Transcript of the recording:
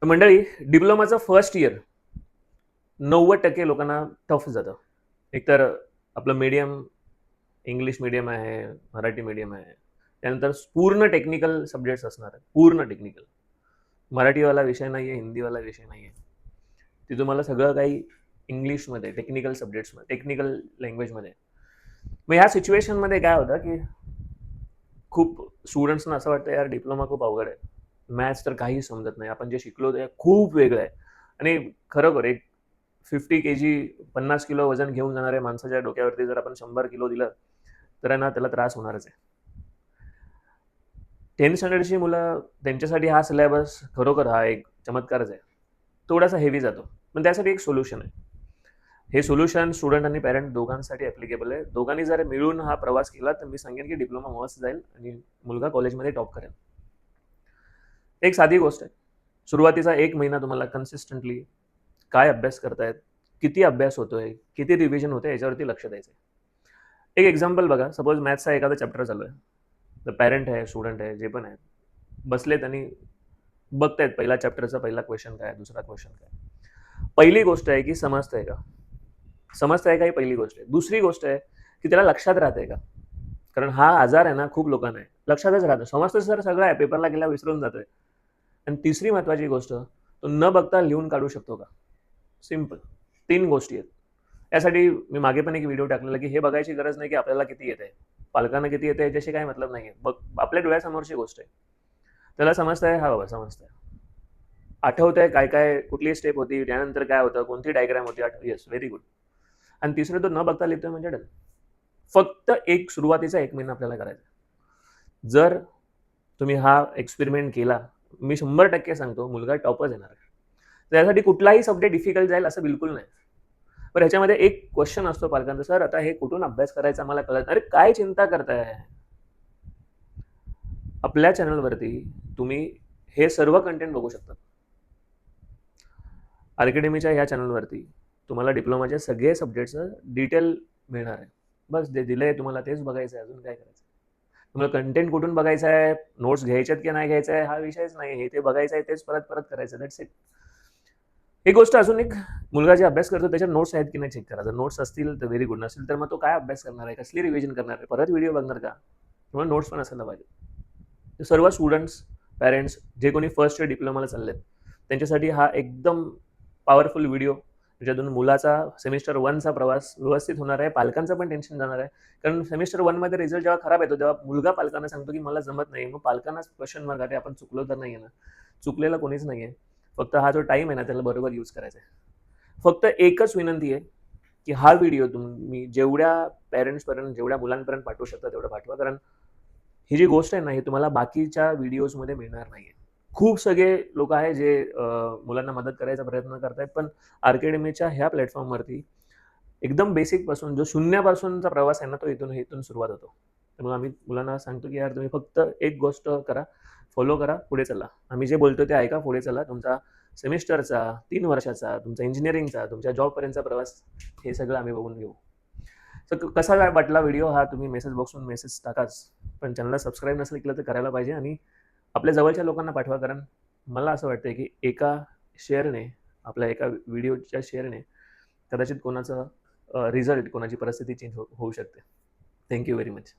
तर मंडळी, डिप्लोमाचं first year 90% लोकांना टफ जातं. एकतर आपलं मीडियम इंग्लिश मीडियम आहे, मराठी मीडियम आहे. त्यानंतर पूर्ण टेक्निकल सब्जेक्ट्स असणार आहेत. पूर्ण टेक्निकल. मराठीवाला विषय नाहीये, हिंदीवाला विषय नाहीये. ते तुम्हाला सगळं काही इंग्लिशमध्ये, टेक्निकल सब्जेक्ट्समध्ये, टेक्निकल लँग्वेजमध्ये. मग ह्या सिच्युएशनमध्ये काय होतं, की खूप स्टुडंट्सना असं वाटतं, यार डिप्लोमा खूप अवघड आहे. मॅथ्स तर काही समजत नाही. आपण जे शिकलो ते खूप वेगळं आहे. आणि खरोखर एक 50 केजी 50 किलो वजन घेऊन जाणाऱ्या माणसाच्या डोक्यावरती जर आपण 100 किलो दिलं, तर आहे ना त्याला त्रास होणारच आहे. 10th स्टँडर्डची मुलं त्यांच्यासाठी हा सिलेबस खरोखर हा एक चमत्कारच आहे. थोडासा हेवी जातो. पण त्यासाठी एक सोल्युशन आहे. हे सोल्युशन स्टुडंट आणि पॅरेंट दोघांसाठी ॲप्लिकेबल आहे. दोघांनी जर मिळून हा प्रवास केला तर मी सांगेन की डिप्लोमा मस्त जाईल आणि मुलगा कॉलेजमध्ये टॉप करेल. एक साधी गोष्ट आहे. सुरुवातीचा 1 महिना तुम्हाला कन्सिस्टंटली काय अभ्यास करतायत, किती अभ्यास होतोय, किती रिव्हिजन होतंय याच्यावरती लक्ष द्यायचं. एक एक्झाम्पल बघा, सपोज मॅथ्सचा एखादा चॅप्टर चालू आहे. तर पॅरेंट आहे, स्टुडंट आहे, जे पण आहे, बसलेत आणि बघतायत पहिला चॅप्टरचा पहिला क्वेश्चन काय, दुसरा क्वेश्चन काय. पहिली गोष्ट आहे की समजतंय का? समजतंय का ही पहिली गोष्ट आहे. दुसरी गोष्ट आहे की त्याला लक्षात राहतंय का? कारण हा आजार आहे ना खूप लोकांना आहे. लक्षातच राहतं. समजतं सर सगळं आहे, पेपरला गेला विसरून जातोय. आणि तिसरी महत्त्वाची गोष्ट, तो न बघता लिहून काढू शकतो का? सिंपल. 3 गोष्टी आहेत. यासाठी मी मागे पण एक व्हिडिओ टाकलेला की हे बघायची गरज नाही की आपल्याला किती येतंय. पालकांना किती येतंय याच्याशी काही मतलब नाहीये. बघ, आपल्या डोळ्यासमोरची गोष्ट आहे. त्याला समजतंय? हां बाबा समजतंय. आठवतंय काय-काय कुठली स्टेप होती, त्यानंतर काय होतं, कोणती डायग्राम होती येस, व्हेरी गुड. आणि तिसरं तो न बघता लिहितोय म्हणजे डन. फक्त एक सुरुवातीचा 1 महिना आपल्याला करायचा आहे. जर तुम्ही हा एक्सपेरिमेंट केला, मी 100% सांगतो मुलगा टॉपच येणार आहे. त्यासाठी कुठलाही सब्जेक्ट डिफिकल्ट जाईल असं बिलकुल नाही. पण ह्याच्यामध्ये एक क्वेश्चन असतो पालकांचा, "सर आता हे कुठून अभ्यास करायचा मला कळत नाही." अरे काय चिंता करताय? आपल्या चॅनलवरती तुम्ही हे सर्व कंटेंट बघू शकता. अकॅडमीच्या ह्या चॅनलवरती तुम्हाला डिप्लोमाचे सगळे सब्जेक्ट्सचं डिटेल मिळणार आहे. बस जे दिलंय तुम्हाला तेच बघायचं आहे, अजून काय करायचं आहे. तुम्हाला कंटेंट कुठून बघायचा आहे, नोट्स घ्यायच्यात की नाही घ्यायचा आहे, हा विषयच नाही. हे ते बघायचं आहे, तेच परत-परत करायचं. That's it. एक गोष्ट अजून एक, मुलगा जे अभ्यास करतो त्याच्या नोट्स आहेत की नाही चेक करा. जर नोट्स असतील तर व्हेरी गुड. नसेल तर मग तो काय अभ्यास करणार आहे, कसली रिव्हिजन करणार आहे, परत व्हिडिओ बघणार का? तुम्हाला नोट्स पण असायला पाहिजे. सर्व स्टुडंट्स, पॅरेंट्स जे कोणी फर्स्ट इयर डिप्लोमाला चाललेत, त्यांच्यासाठी हा एकदम पॉवरफुल व्हिडिओ, ज्याच्यातून मुलाचा सेमिस्टर 1चा प्रवास व्यवस्थित होणार आहे. पालकांचं पण टेन्शन जाणार आहे. कारण सेमिस्टर 1मध्ये रिझल्ट जेव्हा खराब येतो, तेव्हा मुलगा पालकांना सांगतो की मला जमत नाही. मग पालकांनाच क्वेश्चन मार्क आहे, आपण चुकलो तर नाही आहे ना? चुकलेलं कोणीच नाही आहे. फक्त हा जो टाईम आहे ना, त्याला बरोबर यूज करायचा आहे. फक्त एकच विनंती आहे, की हा व्हिडिओ तुम्ही जेवढ्या पॅरेंट्सपर्यंत, जेवढ्या मुलांपर्यंत पाठवू शकता तेवढं पाठवा. कारण ही जी गोष्ट आहे ना, ही तुम्हाला बाकीच्या व्हिडिओजमध्ये मिळणार नाहीये. खूप सगळे लोक आहेत जे मुलांना मदत करायचा प्रयत्न करतायत, पण अकॅडमीच्या ह्या प्लॅटफॉर्मवरती एकदम बेसिकपासून जो शून्यापासूनचा प्रवास आहे ना, तो इथून सुरुवात होतो. त्यामुळे आम्ही मुलांना सांगतो, की यार तुम्ही फक्त एक गोष्ट करा, फॉलो करा, पुढे चला. आम्ही जे बोलतो ते ऐका, पुढे चला. तुमचा सेमिस्टरचा, 3 वर्षाचा, तुमचा इंजिनिअरिंगचा, तुमच्या जॉबपर्यंतचा प्रवास हे सगळं आम्ही बघून घेऊ. तर कसा काय वाटला व्हिडिओ हा तुम्ही मेसेज बॉक्सवरून मेसेज टाकाच. पण चॅनलला सबस्क्राईब नसेल केलं तर करायला पाहिजे आणि आपल्या जवळच्या लोकांना पाठवा. कारण मला असं वाटतंय, की एका शेअरने, आपल्या एका व्हिडिओच्या शेअरने कदाचित कोणाचं रिझल्ट, कोणाची परिस्थिती चेंज होऊ शकते. Thank you very much.